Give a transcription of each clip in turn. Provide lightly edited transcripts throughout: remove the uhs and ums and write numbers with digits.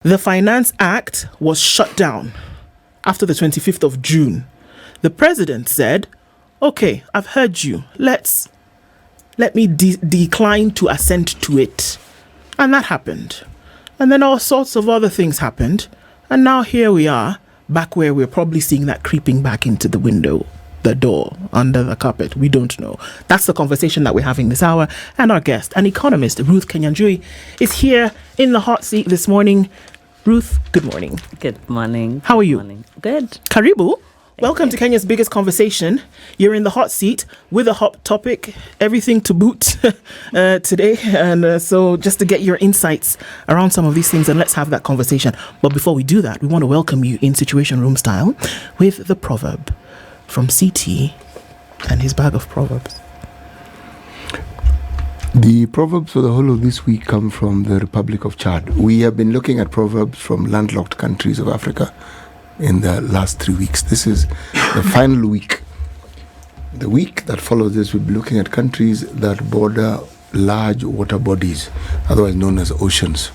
The Finance Act was shut down after the 25th of June. The president said, okay, I've heard you. Let me decline to assent to it. And that happened. And then all sorts of other things happened. And now here we are, back where we're probably seeing that creeping back into the window, the door, under the carpet. We don't know. That's the conversation that we're having this hour. And our guest, an economist, Ruth Kinyajui, is here in the hot seat this morning. Ruth, good morning. Good morning. How are you? Good morning. Good. Karibu. Welcome to Kenya's biggest conversation. You're in the hot seat with a hot topic, everything to boot today. And so just to get your insights around some of these things, and let's have that conversation. But before we do that, we want to welcome you in Situation Room style with the proverb from CT and his bag of proverbs. The proverbs for the whole of this week come from the Republic of Chad. We have been looking at proverbs from landlocked countries of Africa in the last 3 weeks. This is the final week. The week that follows this, we'll be looking at countries that border large water bodies, otherwise known as oceans.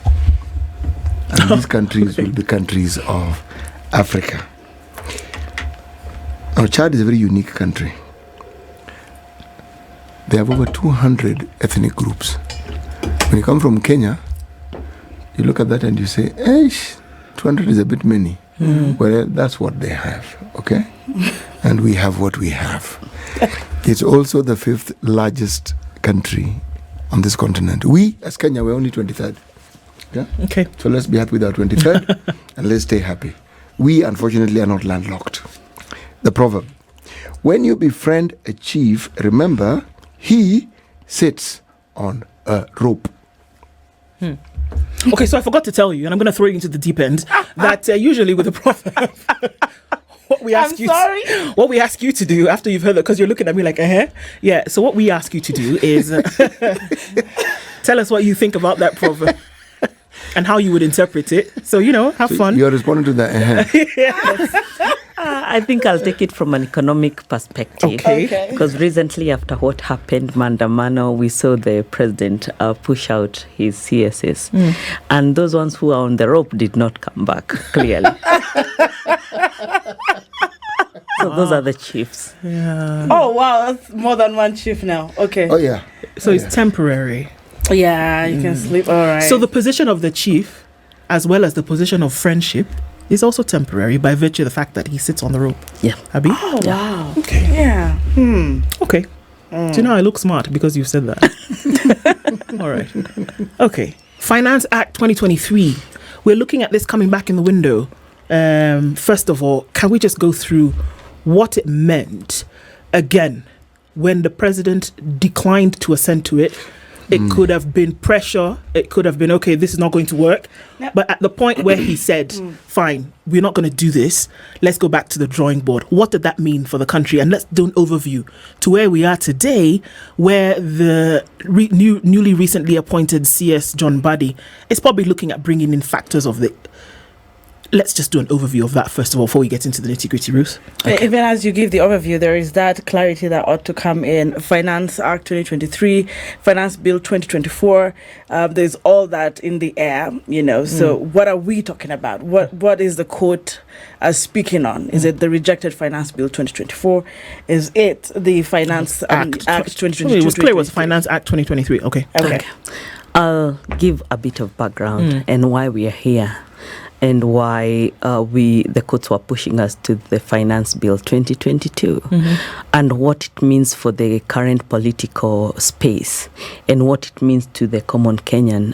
And these countries will be countries of Africa. Now, Chad is a very unique country. They have over 200 ethnic groups. When you come from Kenya, you look at that and you say, 200 is a bit many. Well, that's what they have, okay? And we have what we have. It's also the fifth largest country on this continent. We, as Kenya, we're only 23rd. Okay. So let's be happy with our 23rd and let's stay happy. We, unfortunately, are not landlocked. The proverb: when you befriend a chief, remember, he sits on a rope. Okay, so I forgot to tell you, and I'm going to throw you into the deep end, that usually with a proverb, what we ask you to do after you've heard that, because you're looking at me like, yeah. So what we ask you to do is tell us what you think about that proverb and how you would interpret it. So, have fun. You're responding to that. Yes. I think I'll take it from an economic perspective. Okay. Because recently, after what happened, Mandamano, we saw the president push out his CSS. And those ones who are on the rope did not come back, clearly. So those are the chiefs. Yeah. Oh, wow. That's more than one chief now. Okay. Oh, yeah. So it's temporary. Yeah, you can sleep. All right. So the position of the chief, as well as the position of friendship, is also temporary by virtue of the fact that he sits on the rope. Yeah. Abi? Oh, wow. Okay. Yeah. Okay. Do you know I look smart because you said that? All right. Okay. Finance Act 2023. We're looking at this coming back in the window. First of all, can we just go through what it meant? Again, when the president declined to assent to it, it could have been pressure. It could have been, okay, this is not going to work. Yep. But at the point where he said, fine, we're not going to do this. Let's go back to the drawing board. What did that mean for the country? And let's do an overview to where we are today, where the newly recently appointed CS John Badi is probably looking at bringing in factors of the... Let's just do an overview of that first of all before we get into the nitty-gritty, Ruth. Okay. Even as you give the overview, there is that clarity that ought to come in. Finance Act 2023, Finance Bill 2024. There's all that in the air, So what are we talking about? What is the court speaking on? Is it the rejected Finance Bill 2024? Is it the Finance Act 2023? It was clear it was Finance Act 2023. Okay. I'll give a bit of background and why we are here. And why the courts were pushing us to the Finance Bill 2022, and what it means for the current political space, and what it means to the common Kenyan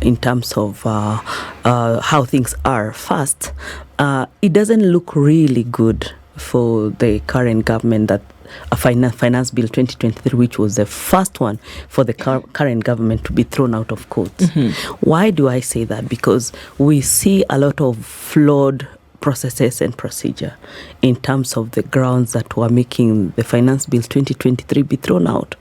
in terms of how things are. First, it doesn't look really good for the current government that Finance Bill 2023, which was the first one for the current government to be thrown out of court. Why do I say that? Because we see a lot of flawed processes and procedure in terms of the grounds that were making the Finance Bill 2023 be thrown out,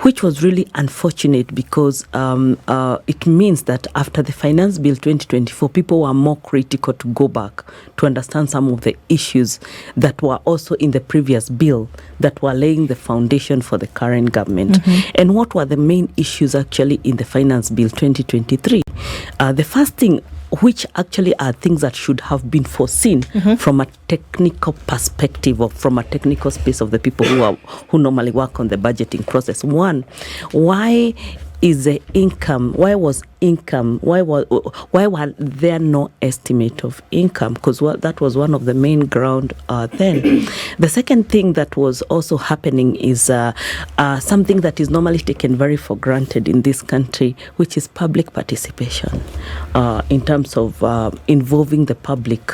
which was really unfortunate because it means that after the Finance Bill 2024, people were more critical to go back to understand some of the issues that were also in the previous bill that were laying the foundation for the current government. And what were the main issues actually in the Finance Bill 2023? The first thing which actually are things that should have been foreseen from a technical perspective or from a technical space of the people who normally work on the budgeting process. One, why is the income? Why was there no estimate of income? Because that was one of the main ground then. The second thing that was also happening is something that is normally taken very for granted in this country, which is public participation in terms of involving the public.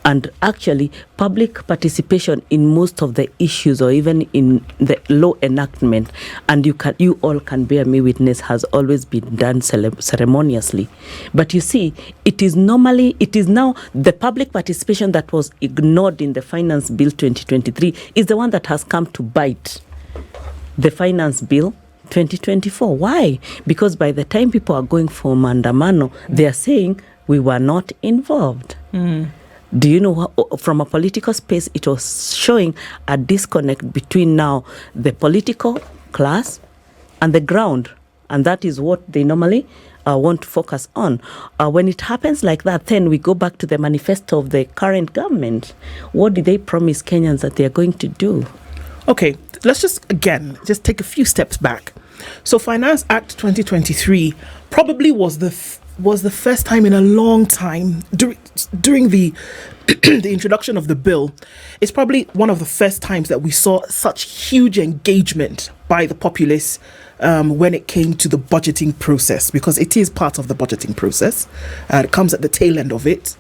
And actually, public participation in most of the issues, or even in the law enactment, and you all can bear me witness, has always been done ceremoniously. But you see, it is now the public participation that was ignored in the Finance Bill 2023 is the one that has come to bite the Finance Bill 2024. Why? Because by the time people are going for mandamano, they are saying we were not involved. Do you know what, from a political space, it was showing a disconnect between now the political class and the ground. And that is what they normally want to focus on. When it happens like that, then we go back to the manifesto of the current government. What did they promise Kenyans that they are going to do? Okay, let's just take a few steps back. So Finance Act 2023 probably was the first time in a long time during the the introduction of the bill. It's probably one of the first times that we saw such huge engagement by the populace when it came to the budgeting process, because it is part of the budgeting process. It comes at the tail end of it.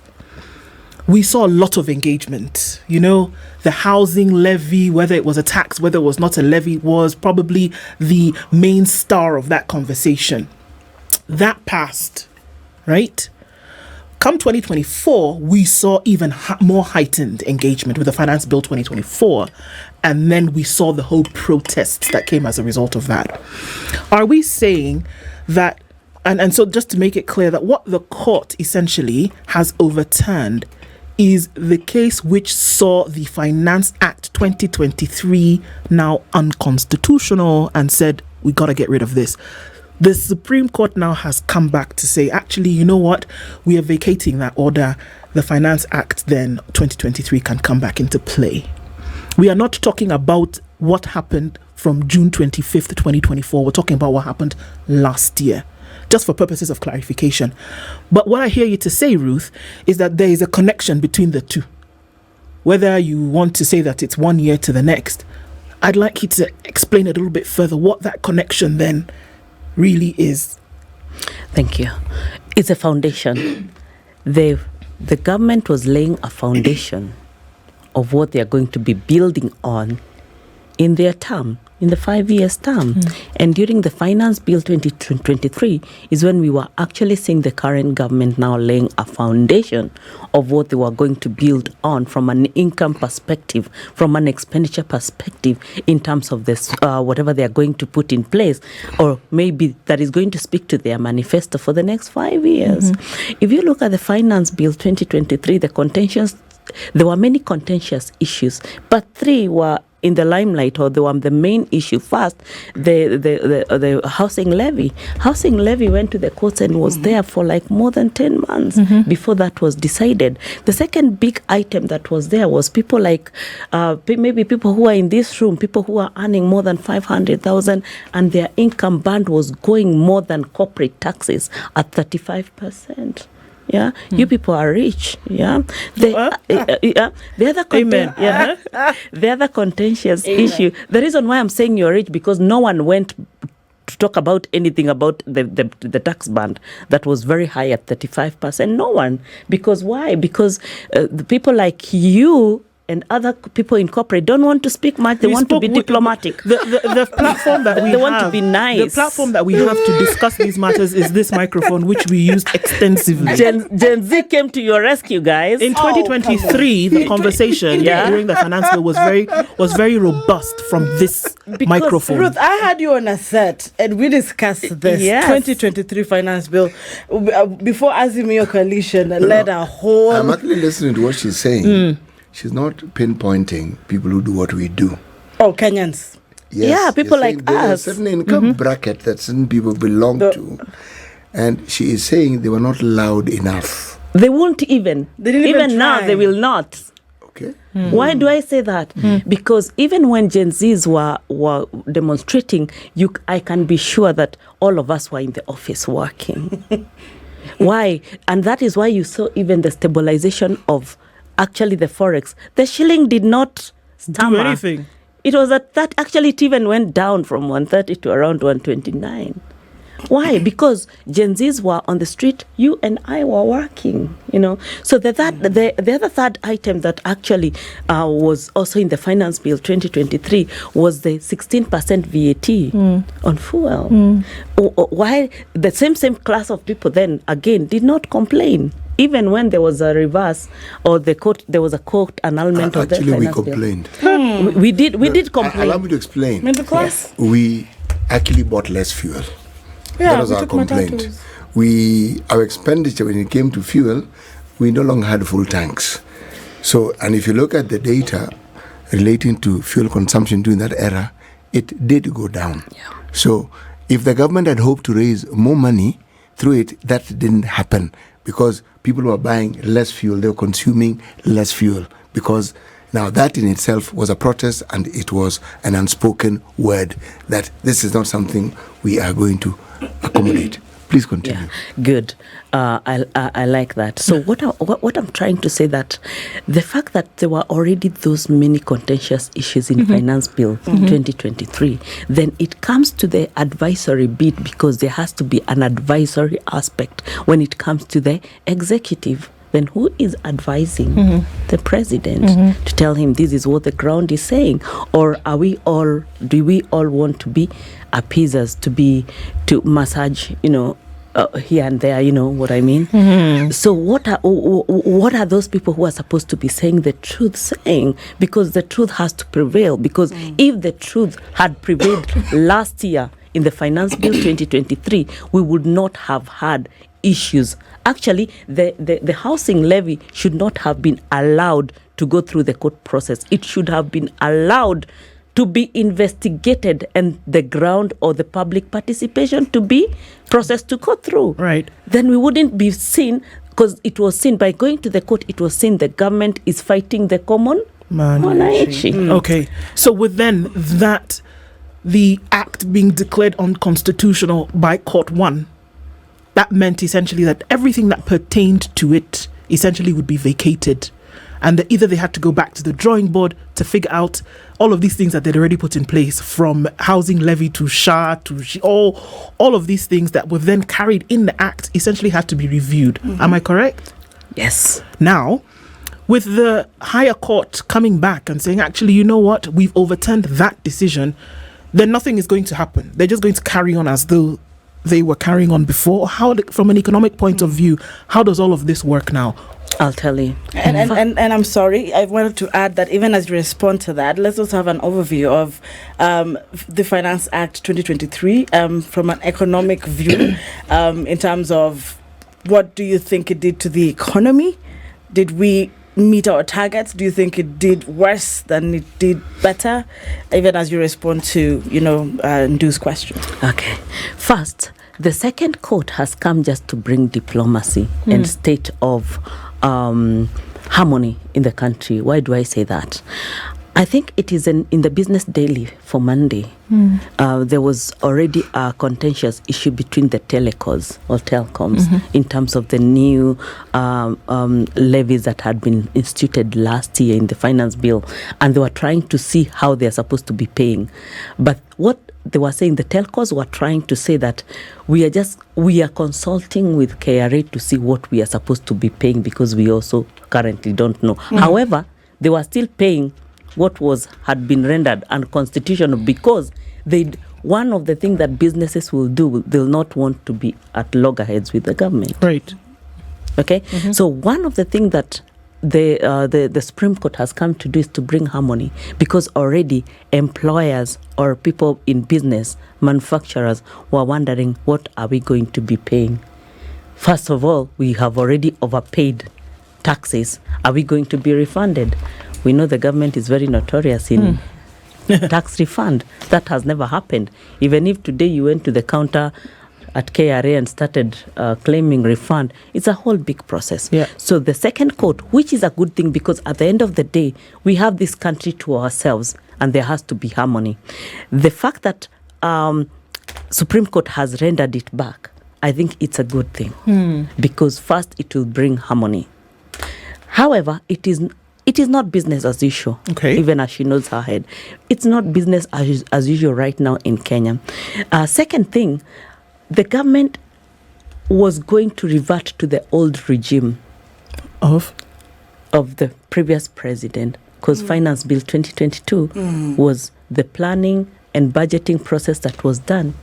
We saw a lot of engagement. You know, the housing levy, whether it was a tax, whether it was not a levy, was probably the main star of that conversation. That passed, right? Come 2024, we saw even more heightened engagement with the Finance Bill 2024. And then we saw the whole protests that came as a result of that. Are we saying that, and so just to make it clear, that what the court essentially has overturned is the case which saw the Finance Act 2023 now unconstitutional and said, we got to get rid of this. The Supreme Court now has come back to say, actually, you know what? We are vacating that order. The Finance Act then 2023 can come back into play. We are not talking about what happened from June 25th, 2024. We're talking about what happened last year, just for purposes of clarification. But what I hear you to say, Ruth, is that there is a connection between the two. Whether you want to say that it's 1 year to the next, I'd like you to explain a little bit further what that connection then really is. Thank you. It's a foundation. The government was laying a foundation of what they are going to be building on in their term, in the 5 years term. And during the Finance Bill 2023 is when we were actually seeing the current government now laying a foundation of what they were going to build on from an income perspective, from an expenditure perspective, in terms of this, whatever they are going to put in place, or maybe that is going to speak to their manifesto for the next 5 years. If you look at the Finance Bill 2023, there were many contentious issues, but three were in the limelight, or they were the main issue. First, the housing levy. Housing levy went to the courts and was there for like more than 10 months before that was decided. The second big item that was there was people like maybe people who are in this room, people who are earning more than 500,000 and their income band was going more than corporate taxes at 35%. Yeah, you people are rich. Yeah, the other contentious issue. The reason why I'm saying you're rich, because no one went to talk about anything about the tax band that was very high at 35%. No one, because why? Because the people like you and other people in corporate don't want to speak much. They want to be diplomatic. The platform that we they want to be nice. The platform that we have to discuss these matters is this microphone, which we used extensively. Gen Z came to your rescue, guys. In 2023, the conversation during the finance bill was very robust from this microphone. Ruth, I had you on a set and we discussed this 2023 finance bill before Azimio Coalition led a whole. I'm actually listening to what she's saying. She's not pinpointing people who do what we do. Oh, Kenyans. Yes, yeah, people like us. There's a certain income bracket that certain people belong to. And she is saying they were not loud enough. They won't even. They didn't even now, try. they will not. Okay. Why do I say that? Because even when Gen Zs were demonstrating, I can be sure that all of us were in the office working. Why? And that is why you saw even the stabilization of actually the forex. The shilling did not stammer. Do anything. It was at that actually it even went down from 130 to around 129. Why? Because Gen Zs were on the street, you and I were working, So the other third item that actually was also in the Finance Bill 2023 was the 16% VAT on fuel. Why the same class of people then, again, did not complain. Even when there was a reverse or there was a court annulment of the Actually, we Finance Bill. complained. We did complain. Allow me to explain. Middle class? We actually bought less fuel. Yeah, that was we our took complaint. matatus. Our expenditure when it came to fuel, we no longer had full tanks. So, and if you look at the data relating to fuel consumption during that era, it did go down. Yeah. So, if the government had hoped to raise more money through it, that didn't happen because people were buying less fuel, they were consuming less fuel because now that in itself was a protest and it was an unspoken word that this is not something we are going to accommodate. Please continue. Yeah, good. I like that. So what I'm trying to say that the fact that there were already those many contentious issues in Finance Bill 2023, then it comes to the advisory bit because there has to be an advisory aspect when it comes to the executive. Then who is advising the president to tell him this is what the ground is saying? Or do we all want to be appeasers, to massage, here and there, you know what I mean? So what are those people who are supposed to be saying the truth saying? Because the truth has to prevail. Because if the truth had prevailed last year in the Finance Bill 2023, we would not have had issues. Actually, the housing levy should not have been allowed to go through the court process. It should have been allowed to be investigated and the ground or the public participation to be processed to go through. Right. Then we wouldn't be seen, because it was seen by going to the court, it was seen the government is fighting the common man. Okay. So with then that, the act being declared unconstitutional by court one, that meant essentially that everything that pertained to it essentially would be vacated. And either they had to go back to the drawing board to figure out all of these things that they'd already put in place, from housing levy to SHA to all of these things that were then carried in the act essentially had to be reviewed. Am I correct? Yes. Now, with the higher court coming back and saying, actually, you know what, we've overturned that decision, then nothing is going to happen. They're just going to carry on as though they were carrying on before. How, from an economic point of view, how does all of this work now? I'll tell you. And I'm sorry, I wanted to add that even as you respond to that, let's also have an overview of the Finance Act 2023 from an economic view in terms of what do you think it did to the economy? Did we meet our targets? Do you think it did worse than it did better? Even as you respond to, Ndu's question. Okay. First, the second court has come just to bring diplomacy and state of harmony in the country. Why do I say that? I think it is in the Business Daily for Monday. There was already a contentious issue between the telecoms in terms of the new levies that had been instituted last year in the finance bill, and they were trying to see how they are supposed to be paying. But what they were saying, the telcos were trying to say that we are consulting with KRA to see what we are supposed to be paying, because we also currently don't know. However, they were still paying what had been rendered unconstitutional, because one of the things that businesses will do, they'll not want to be at loggerheads with the government. Right. Okay. So one of the things that the Supreme Court has come to do is to bring harmony, because already employers or people in business, manufacturers, were wondering, what are we going to be paying? First of all, we have already overpaid taxes. Are we going to be refunded? We know the government is very notorious in tax refund. That has never happened. Even if today you went to the counter at KRA and started claiming refund. It's a whole big process. Yeah. So the second court, which is a good thing because at the end of the day, we have this country to ourselves and there has to be harmony. The fact that Supreme Court has rendered it back, I think it's a good thing because first it will bring harmony. However, it is not business as usual. Okay. Even as she nods her head, it's not business as usual right now in Kenya. Second thing, the government was going to revert to the old regime Of the previous president because Finance Bill 2022 was the planning and budgeting process that was done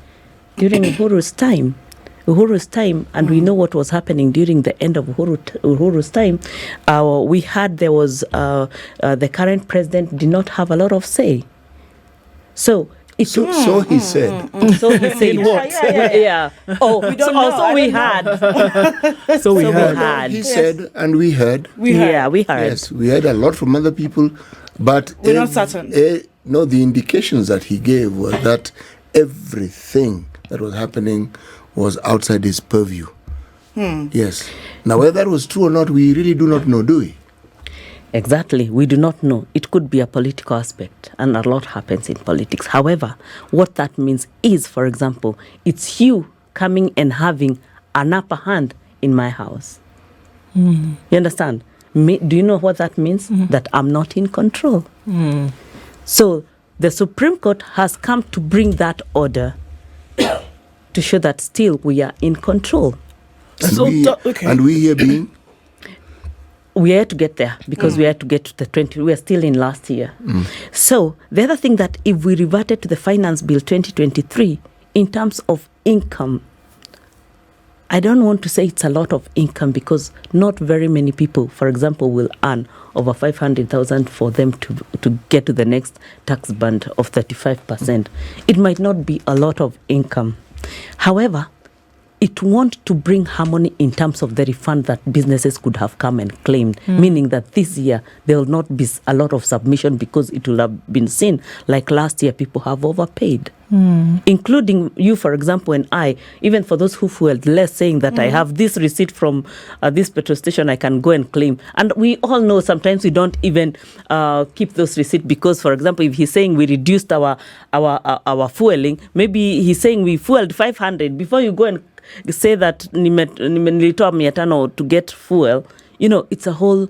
during Uhuru's time, and we know what was happening during the end of Uhuru's time. We had there was the current president did not have a lot of say. So he said. So he said. What? Yeah. Oh, we don't know. So we had. So we heard. He said, and we heard. Yeah, we heard. Yes, we heard a lot from other people, but We're not certain. No, the indications that he gave was that everything that was happening was outside his purview. Yes. Now, whether that was true or not, we really do not know, do we? Exactly. We do not know. It could be a political aspect, and a lot happens in politics. However, what that means is, for example, it's you coming and having an upper hand in my house. You understand? Do you know what that means? That I'm not in control. So the Supreme Court has come to bring that order to show that still we are in control. And we here being? We had to get there because we had to get to the 20. We are still in last year. So the other thing that if we reverted to the Finance Bill 2023 in terms of income, I don't want to say it's a lot of income because not very many people, for example, will earn over 500,000 for them to get to the next tax band of 35%. It might not be a lot of income. However, it wants to bring harmony in terms of the refund that businesses could have come and claimed, meaning that this year there will not be a lot of submission because it will have been seen like last year people have overpaid, including you, for example, and I, even for those who fueled less, saying that I have this receipt from this petrol station I can go and claim. And we all know sometimes we don't even keep those receipts because, for example, if he's saying we reduced our fueling, maybe he's saying we fueled 500 before you go and say that nilitoa 500 to get fuel. You know, it's a whole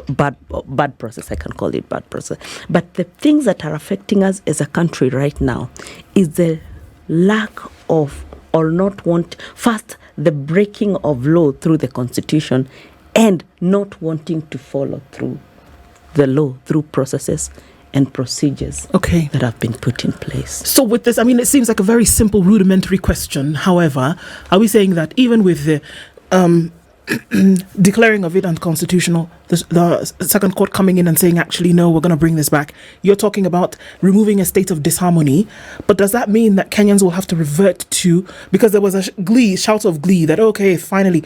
bad process. I can call it bad process. But the things that are affecting us as a country right now is the lack of or not want, first, the breaking of law through the Constitution and not wanting to follow through the law through processes and procedures that have been put in place. So with this, I mean, it seems like a very simple, rudimentary question. However, are we saying that even with the declaring of it unconstitutional, the second court coming in and saying, actually, no, we're going to bring this back, you're talking about removing a state of disharmony, but does that mean that Kenyans will have to revert to, because there was a shout of glee that, okay, finally,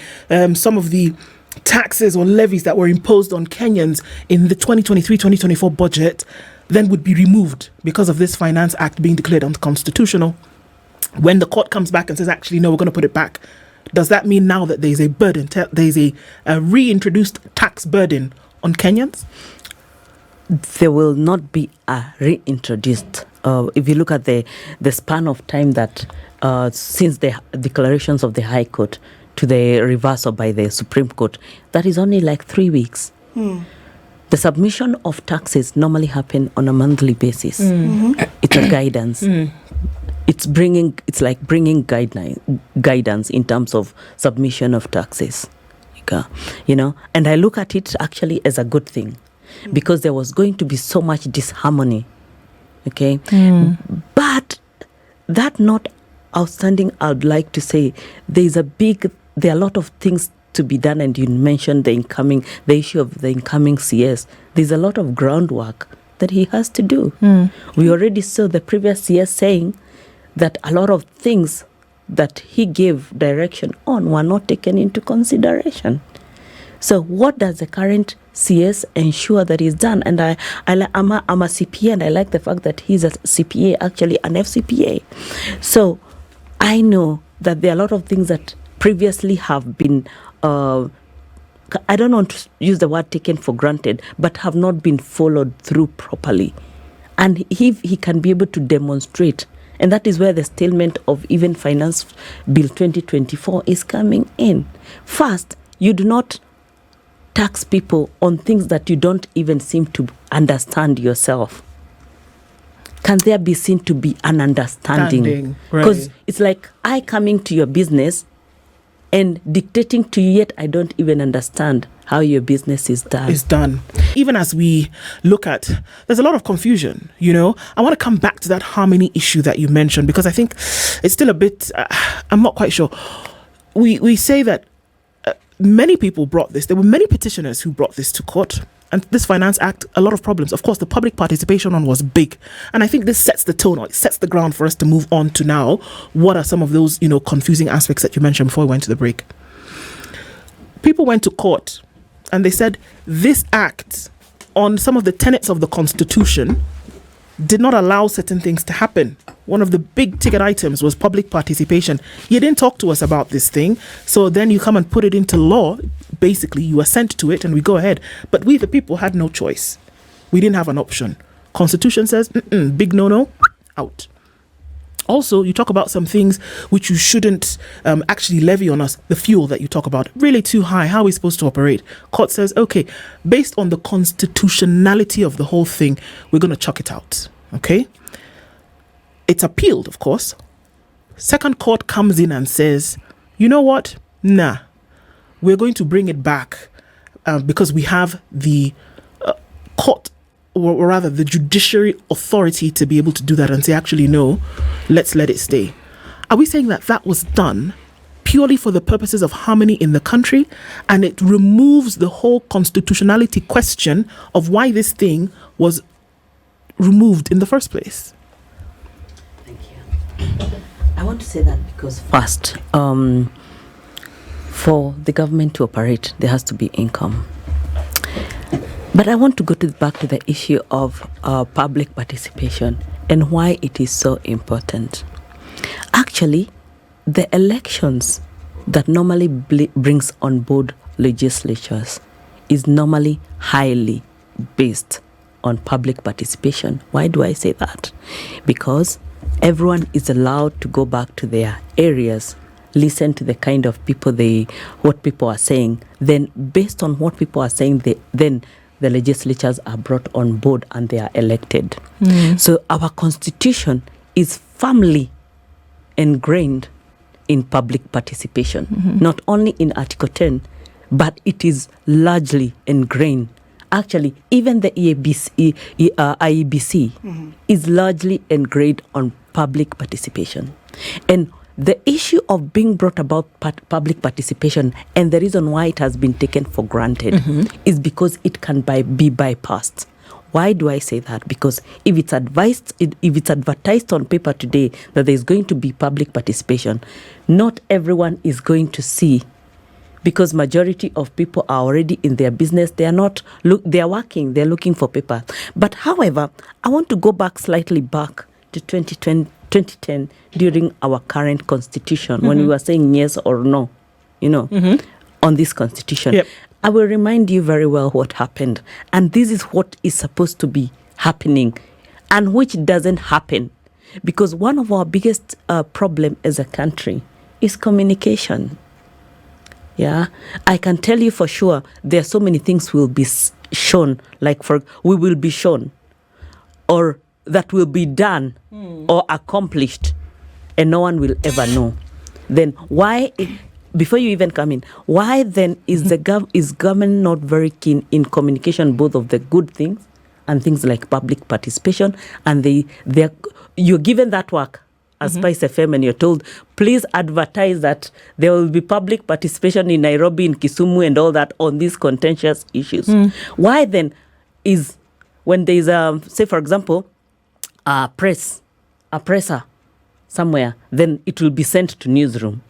some of the taxes or levies that were imposed on Kenyans in the 2023-2024 budget then would be removed because of this Finance Act being declared unconstitutional. When the court comes back and says, actually, no, we're going to put it back, does that mean now that there's a burden, there's a reintroduced tax burden on Kenyans? There will not be a reintroduced. If you look at the span of time that since the declarations of the High Court to the reversal by the Supreme Court, that is only like 3 weeks. The submission of taxes normally happen on a monthly basis. It's a guidance. It's like bringing guidance in terms of submission of taxes. You know, and I look at it actually as a good thing because there was going to be so much disharmony. But that not outstanding, I would like to say there are a lot of things to be done, and you mentioned the issue of the incoming CS. There's a lot of groundwork that he has to do. We already saw the previous CS saying that a lot of things that he gave direction on were not taken into consideration. So what does the current CS ensure that is done? And I'm a CPA, and I like the fact that he's a CPA, actually an FCPA. So I know that there are a lot of things that previously have been, I don't want to use the word taken for granted, but have not been followed through properly. And if he can be able to demonstrate, and that is where the stalemate of even Finance Bill 2024 is coming in. First, you do not tax people on things that you don't even seem to understand yourself. Can there be seen to be an understanding? Because it's like I coming to your business and dictating to you, yet I don't even understand how your business is done. Even as we look at, there's a lot of confusion, I want to come back to that harmony issue that you mentioned, because I think it's still a bit, I'm not quite sure. We say that many people brought this. There were many petitioners who brought this to court. And this Finance Act, a lot of problems. Of course, the public participation one was big. And I think this sets the tone, or it sets the ground for us to move on to now. What are some of those, confusing aspects that you mentioned before we went to the break? People went to court and they said this act on some of the tenets of the Constitution did not allow certain things to happen. One of the big ticket items was public participation. You didn't talk to us about this thing, so then you come and put it into law. Basically, you assent to it and we go ahead. But we, the people, had no choice. We didn't have an option. Constitution says, big no, out. Also, you talk about some things which you shouldn't actually levy on us. The fuel that you talk about, really too high. How are we supposed to operate? Court says, okay, based on the constitutionality of the whole thing, we're going to chuck it out. Okay? It's appealed, of course. Second court comes in and says, you know what? Nah, we're going to bring it back because we have the court, or rather the judiciary authority to be able to do that and say, actually, no, let's let it stay. Are we saying that that was done purely for the purposes of harmony in the country, and it removes the whole constitutionality question of why this thing was removed in the first place? Thank you. I want to say that because first, for the government to operate, there has to be income. But I want to go back to the issue of public participation and why it is so important. Actually, the elections that normally brings on board legislatures is normally highly based on public participation. Why do I say that? Because everyone is allowed to go back to their areas, listen to the kind of people what people are saying. Then based on what people are saying, then the legislatures are brought on board and they are elected. So our constitution is firmly ingrained in public participation, not only in Article 10, but it is largely ingrained. Actually, even the IEBC is largely ingrained on public participation. And the issue of being brought about public participation, and the reason why it has been taken for granted, is because it can be bypassed. Why do I say that? Because if it's advertised on paper today that there's going to be public participation, not everyone is going to see, because majority of people are already in their business. They are working, they're looking for paper. But however, I want to go slightly back to 2010 during our current constitution, when we were saying yes or no, on this constitution. Yep. I will remind you very well what happened. And this is what is supposed to be happening and which doesn't happen. Because one of our biggest problem as a country is communication. Yeah, I can tell you for sure there are so many things will be shown, we will be shown, or that will be done or accomplished, and no one will ever know. Then why, before you even come in, why then is is government not very keen in communication, both of the good things and things like public participation? And you're given that work as Spice FM, and you're told, please advertise that there will be public participation in Nairobi, in Kisumu, and all that on these contentious issues. Why then is, when there is say for example, a presser somewhere, then it will be sent to newsroom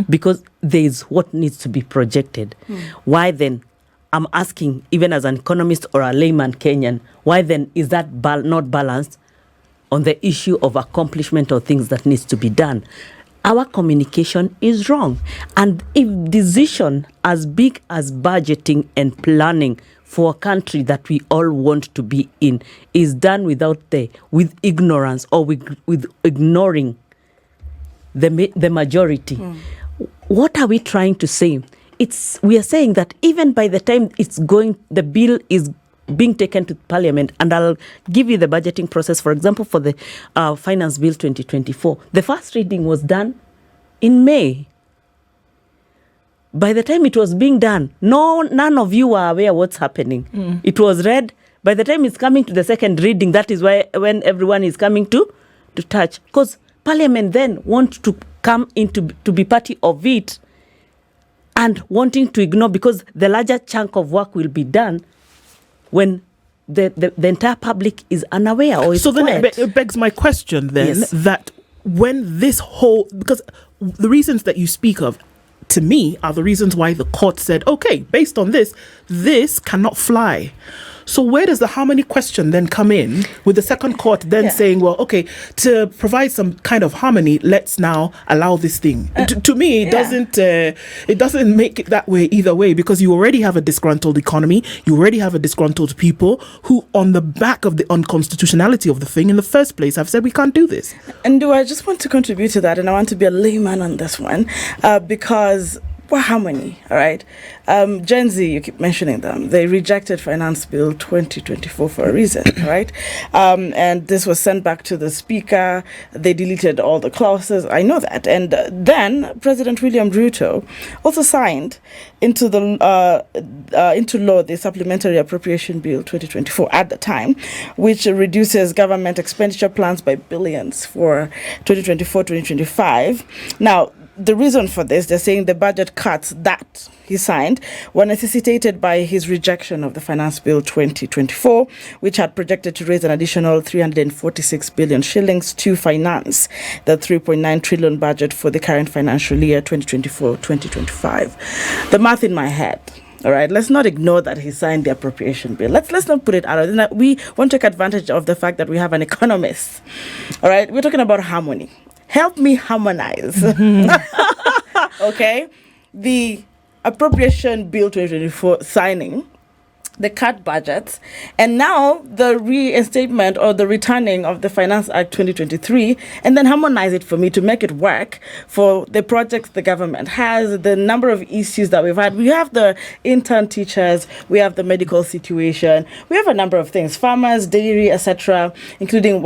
because there is what needs to be projected. Why then, I'm asking, even as an economist or a layman Kenyan, why then is that not balanced on the issue of accomplishment or things that needs to be done? our communication is wrong. And if decision as big as budgeting and planning for a country that we all want to be in is done with ignorance or with ignoring the majority, what are we trying to say? We are saying that even by the time the bill is being taken to Parliament, and I'll give you the budgeting process. For example, for the Finance Bill 2024, the first reading was done in May. By the time it was being done, none of you were aware what's happening. It was read. By the time it's coming to the second reading, that is when everyone is coming to touch. Because Parliament then want to come to be party of it and wanting to ignore, because the larger chunk of work will be done when the entire public is unaware or is so then quiet. it begs my question then, Yes. that when this whole, because the reasons that you speak of to me are the reasons why the court said, okay, based on this cannot fly. So where does the harmony question then come in, with the second court then saying, well, okay, to provide some kind of harmony, let's now allow this thing? To me, it doesn't make it that way either way, because you already have a disgruntled economy, you already have a disgruntled people who, on the back of the unconstitutionality of the thing in the first place, have said we can't do this. And I just want to contribute to that, and I want to be a layman on this one, because harmony, all right? Gen Z, you keep mentioning them. They rejected Finance Bill 2024 for a reason, right? And this was sent back to the Speaker. They deleted all the clauses. I know that. And then President William Ruto also signed into law the Supplementary Appropriation Bill 2024 at the time, which reduces government expenditure plans by billions for 2024-2025. Now, the reason for this, they're saying the budget cuts that he signed were necessitated by his rejection of the Finance Bill 2024, which had projected to raise an additional 346 billion shillings to finance the 3.9 trillion budget for the current financial year 2024-2025. The math in my head. All right, let's not ignore that he signed the appropriation bill. Let's not put it out. We want to take advantage of the fact that we have an economist. All right, we're talking about harmony. Help me harmonize. Okay? The appropriation bill 2024 signing, the cut budgets, and now the reinstatement or the returning of the Finance Act 2023, and then harmonize it for me to make it work for the projects the government has, the number of issues that we've had. We have the intern teachers, we have the medical situation, we have a number of things, farmers, dairy, etc., including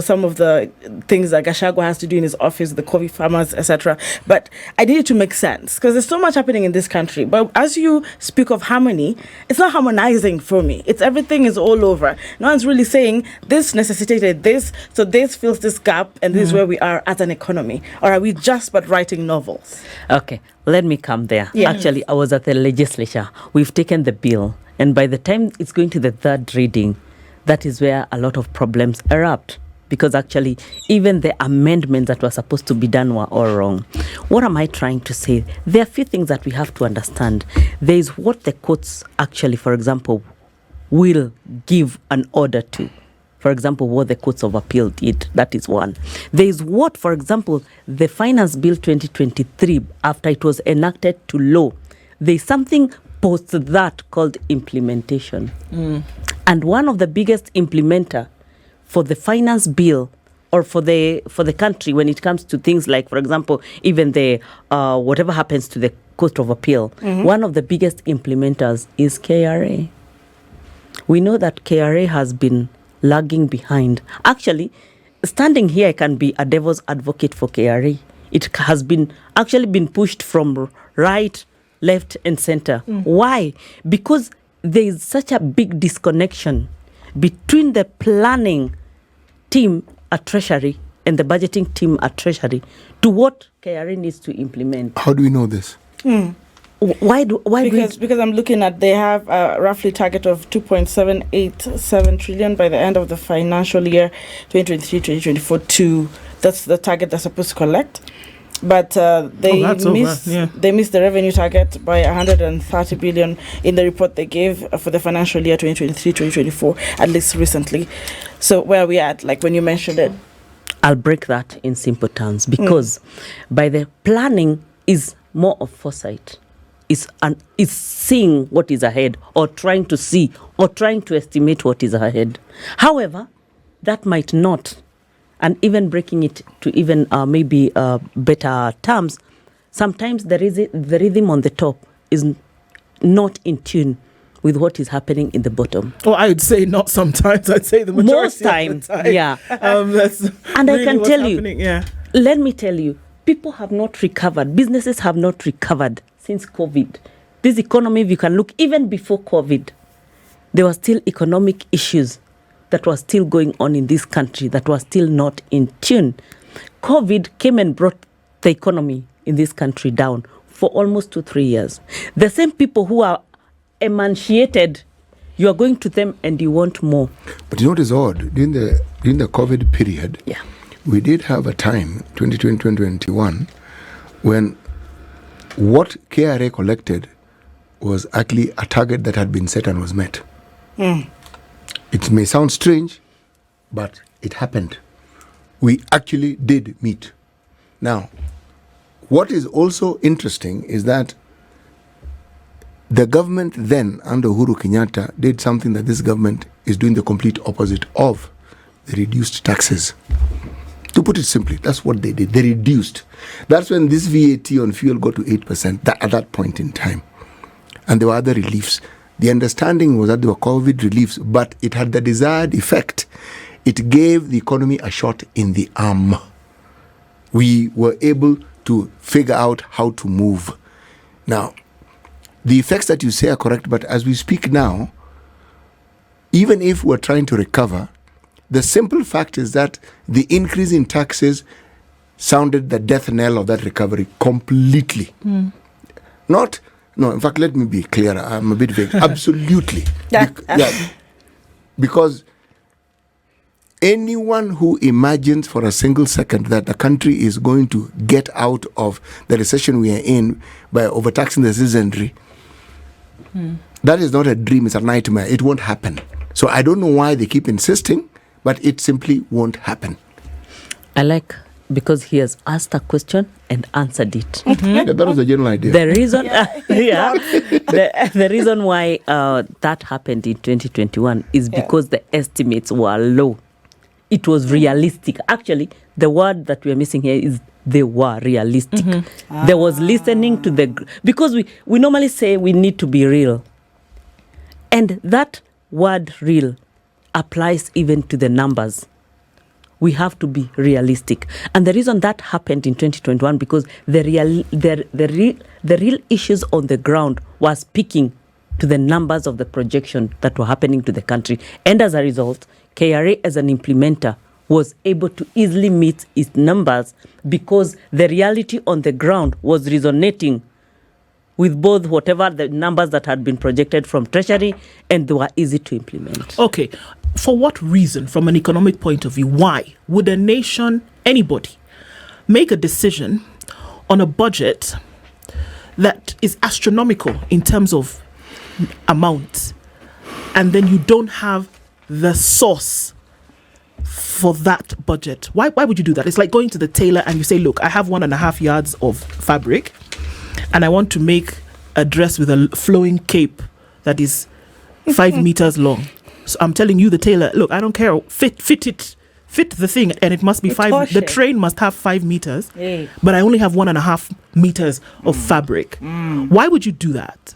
some of the things that Gachagua has to do in his office, the coffee farmers, etc. But I need it to make sense, because there's so much happening in this country. But as you speak of harmony, it's not harmonizing for me. Everything is all over. No one's really saying this necessitated this, so this fills this gap, and this is where we are as an economy. Or are we just but writing novels? Okay, let me come there. Yeah. Actually, I was at the legislature. We've taken the bill, and by the time it's going to the third reading, that is where a lot of problems erupt. Because actually, even the amendments that were supposed to be done were all wrong. What am I trying to say? There are a few things that we have to understand. There is what the courts actually, for example, will give an order to. For example, what the courts of appeal did. That is one. There is what, for example, the Finance Bill 2023, after it was enacted to law, there is something post that called implementation. And one of the biggest implementer for the finance bill, or for the country, when it comes to things like, for example, even the whatever happens to the Court of Appeal, one of the biggest implementers is KRA. We know that KRA has been lagging behind. Actually, standing here, I can be a devil's advocate for KRA. It has been pushed from right, left, and center. Why? Because there is such a big disconnection between the planning team at Treasury and the budgeting team at Treasury to what KRA needs to implement. How do we know this? Because I'm looking at, they have a roughly target of 2.787 trillion by the end of the financial year 2023-2024. That's the target they're supposed to collect. But they missed the revenue target by 130 billion in the report they gave for the financial year 2023-2024, at least recently. So where are we at, like when you mentioned it? I'll break that in simple terms, because by the planning is more of foresight. Is seeing what is ahead, or trying to see, or trying to estimate what is ahead. However, that might not, and even breaking it to even maybe better terms, sometimes the rhythm on the top is not in tune with what is happening in the bottom. Oh, I would say not sometimes. I'd say the majority Most time, of the time. yeah. That's And really I can what's tell you, happening, yeah. let me tell you, people have not recovered. Businesses have not recovered since COVID. This economy, if you can look, even before COVID, there were still economic issues that were still going on in this country that were still not in tune. COVID came and brought the economy in this country down for almost 2-3 years. The same people who are emancipated, you are going to them and you want more. But you know what is odd? During the COVID period, Yeah. we did have a time, 2020, 2021, when what KRA collected was actually a target that had been set and was met. It may sound strange, but it happened. We actually did meet. Now, what is also interesting is that the government then, under Uhuru Kenyatta, did something that this government is doing the complete opposite of. They reduced taxes. To put it simply, that's what they did. They reduced. That's when this VAT on fuel got to 8% at that point in time. And there were other reliefs. The understanding was that there were COVID reliefs, but it had the desired effect. It gave the economy a shot in the arm. We were able to figure out how to move. Now, the effects that you say are correct, but as we speak now, even if we're trying to recover, the simple fact is that the increase in taxes sounded the death knell of that recovery completely. No, in fact, let me be clearer. I'm a bit vague. Absolutely. Because anyone who imagines for a single second that the country is going to get out of the recession we are in by overtaxing the citizenry, that is not a dream, it's a nightmare. It won't happen. So I don't know why they keep insisting, but it simply won't happen. I like, because he has asked a question and answered it. Yeah, that was the general idea. The reason, the reason why that happened in 2021 is because the estimates were low. It was realistic. Actually, the word that we are missing here is they were realistic. There was listening to because we normally say we need to be real. And that word real applies even to the numbers. We have to be realistic. And the reason that happened in 2021, because the real issues on the ground were speaking to the numbers of the projection that were happening to the country. And as a result, KRA as an implementer was able to easily meet its numbers because the reality on the ground was resonating with both whatever the numbers that had been projected from Treasury, and they were easy to implement. Okay. For what reason, from an economic point of view, why would a nation, anybody, make a decision on a budget that is astronomical in terms of amount, and then you don't have the source for that budget? Why would you do that? It's like going to the tailor and you say, look, I have 1.5 yards of fabric and I want to make a dress with a flowing cape that is 5 meters long. So I'm telling you, the tailor, look, I don't care, fit the thing, and it must be 5. The train must have 5 meters, but I only have 1.5 meters of fabric. Why would you do that?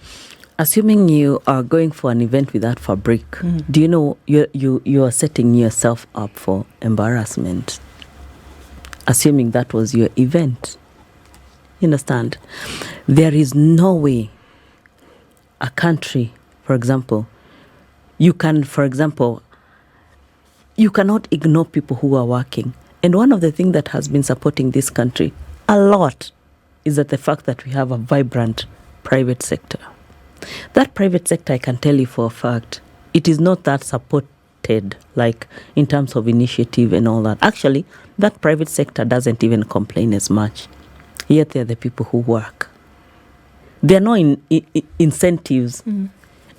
Assuming you are going for an event with that fabric, do you know you are setting yourself up for embarrassment? Assuming that was your event. You understand? There is no way a country, for example, you cannot ignore people who are working. And one of the things that has been supporting this country a lot is that the fact that we have a vibrant private sector. That private sector, I can tell you for a fact, it is not that supported, like in terms of initiative and all that. Actually, that private sector doesn't even complain as much. Yet they're the people who work. There are no incentives.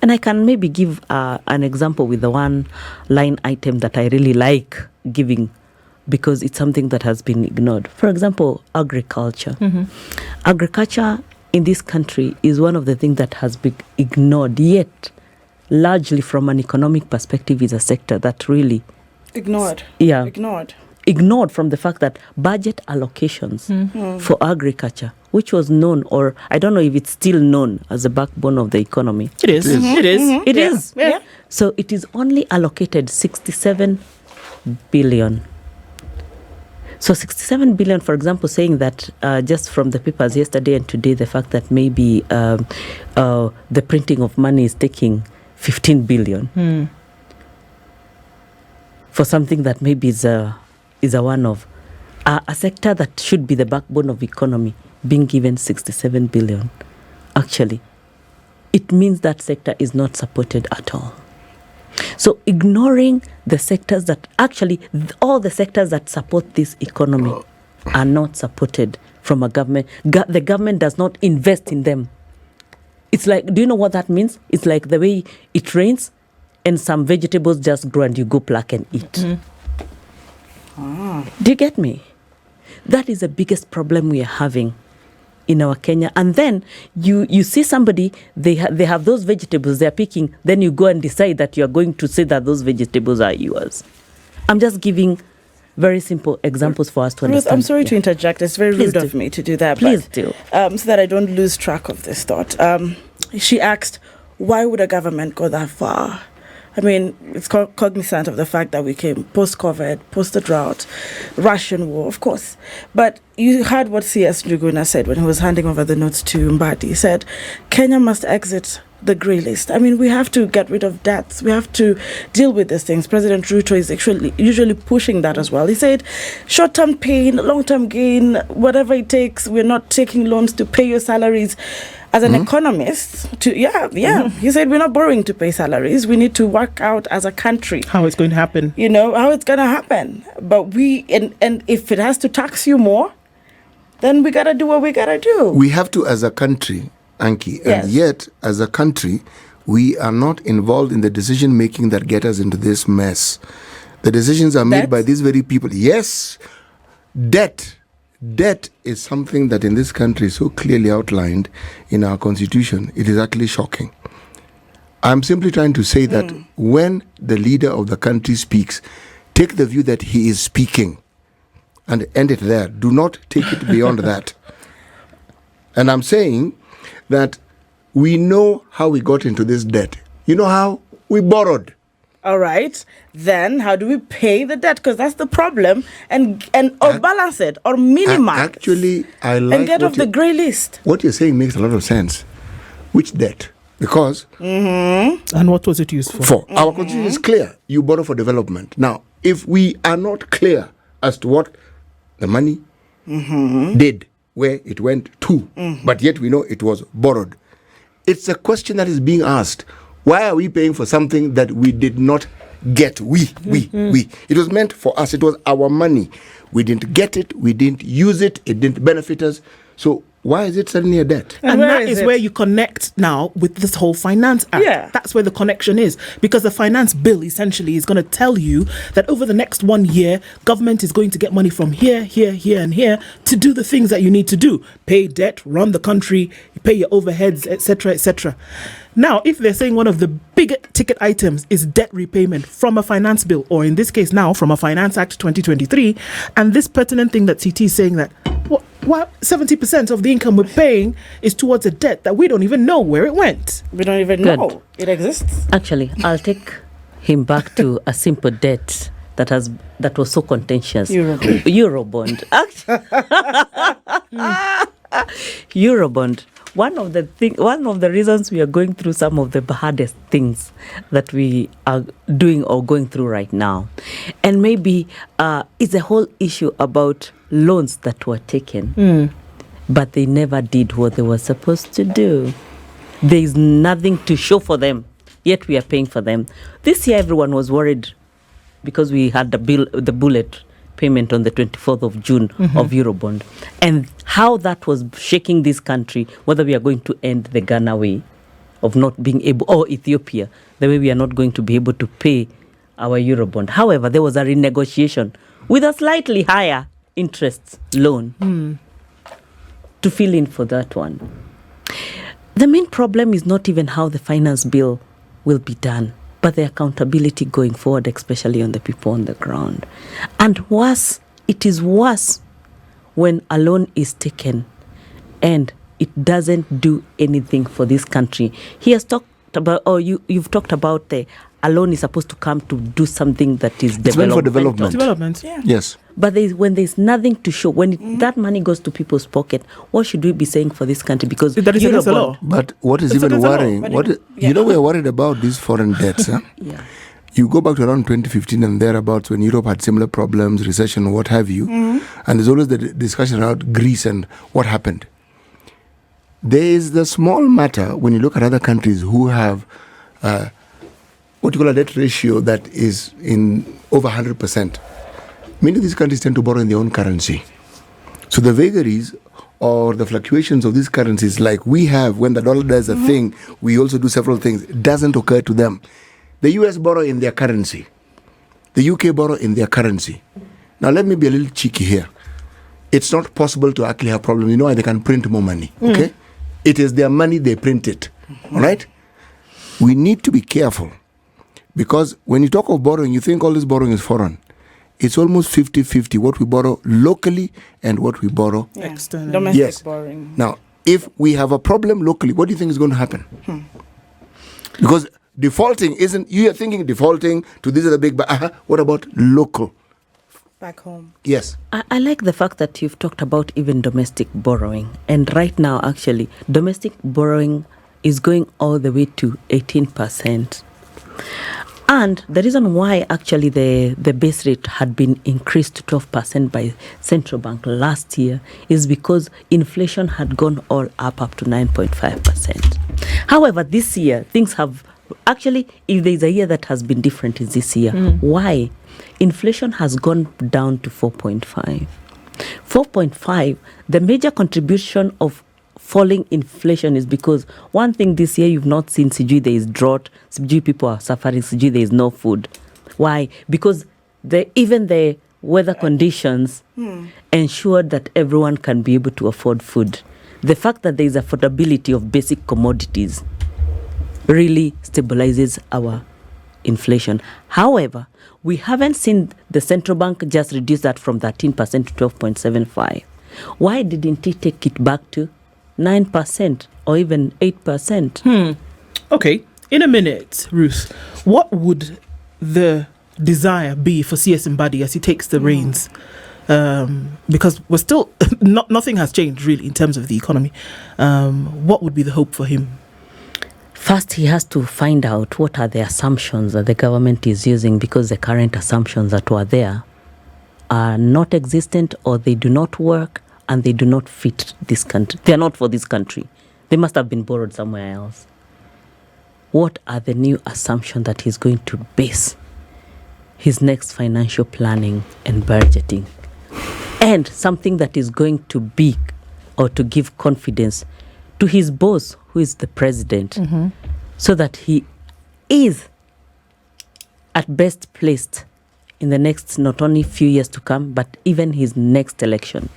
And I can maybe give an example with the one line item that I really like giving because it's something that has been ignored. For example, agriculture. Agriculture in this country is one of the things that has been ignored, yet largely from an economic perspective is a sector that really Ignored. Ignored from the fact that budget allocations for agriculture, which was known, or I don't know if it's still known as the backbone of the economy. It is. It is. Yeah. So it is only allocated 67 billion. So 67 billion, for example, saying that just from the papers yesterday and today, the fact that maybe the printing of money is taking 15 billion for something that maybe is a one-off. A sector that should be the backbone of economy being given 67 billion. Actually, it means that sector is not supported at all. So ignoring the sectors that actually, all the sectors that support this economy are not supported from a government. The government does not invest in them. It's like, do you know what that means? It's like the way it rains and some vegetables just grow and you go pluck and eat. Do you get me? That is the biggest problem we are having in our Kenya. And then you see somebody, they have those vegetables they're picking, then you go and decide that you're going to say that those vegetables are yours. I'm just giving very simple examples for us to Ruth, understand. I'm sorry to interject. It's very Please rude do. of me to do that. Please but, do. So that I don't lose track of this thought. She asked, why would a government go that far? I mean, it's cognizant of the fact that we came post-COVID, post the drought, Russian war, of course. But you heard what C.S. Njuguna said when he was handing over the notes to Mbadi. He said, Kenya must exit the grey list. I mean, we have to get rid of debts. We have to deal with these things. President Ruto is usually pushing that as well. He said, short-term pain, long-term gain, whatever it takes. We're not taking loans to pay your salaries. As an economist, he said we're not borrowing to pay salaries. We need to work out as a country How it's going to happen. you know how it's going to happen. But and if it has to tax you more, then we got to do what we got to do. We have to as a country, Anki, Yes. and yet as a country, we are not involved in the decision making that get us into this mess. The decisions are made Debt? by these very people. Yes, Debt is something that in this country is so clearly outlined in our constitution. It is actually shocking. I'm simply trying to say that when the leader of the country speaks, take the view that he is speaking and end it there. Do not take it beyond that. And I'm saying that we know how we got into this debt. You know how? We borrowed. All right. Then how do we pay the debt? Because that's the problem. And or balance it or minimize. Actually, I like and get what off the grey list. What you're saying makes a lot of sense. Which debt? Because And what was it used for? our constitution is clear. You borrow for development. Now, if we are not clear as to what the money did, where it went to, but yet we know it was borrowed, it's a question that is being asked. Why are we paying for something that we did not get? We. It was meant for us. It was our money. We didn't get it. We didn't use it. It didn't benefit us. So why is it suddenly a debt? And where that is is it? where you connect now with this whole Finance Act. Yeah. That's where the connection is. Because the finance bill essentially is going to tell you that over the next 1 year, government is going to get money from here, here, here, and here to do the things that you need to do. Pay debt, run the country, pay your overheads, etc., etc. Now, if they're saying one of the big ticket items is debt repayment from a finance bill, or in this case now from a Finance Act 2023, and this pertinent thing that CT is saying that what 70% of the income we're paying is towards a debt that we don't even know where it went. We don't even Good. know it exists. Actually, I'll take him back to a simple debt that was so contentious. Eurobond. Eurobond. One of the reasons we are going through some of the hardest things that we are doing or going through right now, and maybe it's a whole issue about loans that were taken, but they never did what they were supposed to do. There is nothing to show for them, yet we are paying for them. This year, everyone was worried because we had the bullet payment on the 24th of June of Eurobond, and how that was shaking this country, whether we are going to end the Ghana way of not being able, or Ethiopia, the way we are not going to be able to pay our Eurobond. However, there was a renegotiation with a slightly higher interest loan to fill in for that one. The main problem is not even how the finance bill will be done, but the accountability going forward, especially on the people on the ground. And worse, it is worse when a loan is taken and it doesn't do anything for this country. He has talked about, you've talked about a loan is supposed to come to do something that is It's meant for development. Development. Yeah. Yes. But when there's nothing to show, when that money goes to people's pocket, what should we be saying for this country? Because That is against the law. But what is It's even against the law, worrying, but you know, we are worried about these foreign debts. Huh? Yeah. You go back to around 2015 and thereabouts when Europe had similar problems, recession, what have you. And there's always the discussion around Greece and what happened. There is the small matter when you look at other countries who have what you call a debt ratio that is in over 100%. Many of these countries tend to borrow in their own currency. So the vagaries or the fluctuations of these currencies, like we have when the dollar does a thing, we also do several things, it doesn't occur to them. The US borrow in their currency. The UK borrow in their currency. Now let me be a little cheeky here. It's not possible to actually have problems. You know why they can print more money, okay? It is their money, they print it, all right? We need to be careful because when you talk of borrowing, you think all this borrowing is foreign. It's almost 50-50, what we borrow locally and what we borrow. External. Domestic Yes. borrowing. Now, if we have a problem locally, what do you think is going to happen? Because defaulting isn't, you are thinking defaulting to these are the big, but what about local? Back home. Yes. I like the fact that you've talked about even domestic borrowing. And right now, actually, domestic borrowing is going all the way to 18%. And the reason why actually the base rate had been increased to 12% by central bank last year is because inflation had gone all up to 9.5%. However, this year, things have actually, if there's a year that has been different, is this year. Why? Inflation has gone down to 4.5. 4.5, the major contribution of falling inflation is because one thing this year you've not seen, Sijui, there is drought, Sijui people are suffering, Sijui, there is no food. Why? Because even the weather conditions ensured that everyone can be able to afford food. The fact that there is affordability of basic commodities really stabilizes our inflation. However, we haven't seen the central bank just reduce that from 13% to 12.75. Why didn't it take it back to 9% or even 8%? Okay, in a minute, Ruth, what would the desire be for CS Mbadi as he takes the reins? Because we're still, nothing has changed really in terms of the economy. What would be the hope for him? First, he has to find out what are the assumptions that the government is using, because the current assumptions that were there are not existent or they do not work and they do not fit this country. They are not for this country. They must have been borrowed somewhere else. What are the new assumptions that he's going to base his next financial planning and budgeting? And something that is going to be or to give confidence to his boss, who is the president, so that he is at best placed in the next not only few years to come, but even his next election.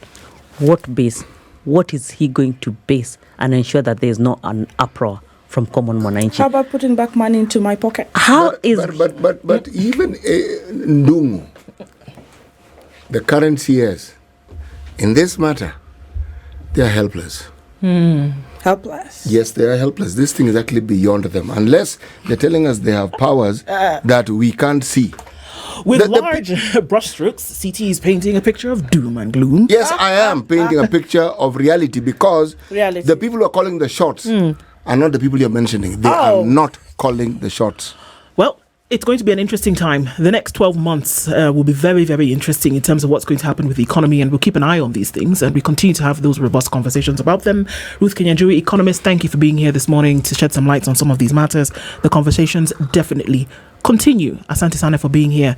What base? What is he going to base and ensure that there is no an uproar from common mwananchi? How about putting back money into my pocket? But even Ndungu, the current CS, in this matter, they are helpless. Helpless. Yes, they are helpless. This thing is actually beyond them. Unless they're telling us they have powers that we can't see. With large brushstrokes, CT is painting a picture of doom and gloom. Yes, I am painting a picture of reality because Reality. the people who are calling the shots are not the people you're mentioning. They are not calling the shots. Well, it's going to be an interesting time. The next 12 months will be very, very interesting in terms of what's going to happen with the economy, and we'll keep an eye on these things, and we continue to have those robust conversations about them. Ruth Kinyajui, Economist, thank you for being here this morning to shed some light on some of these matters. The conversations definitely continue. Asante Sana for being here.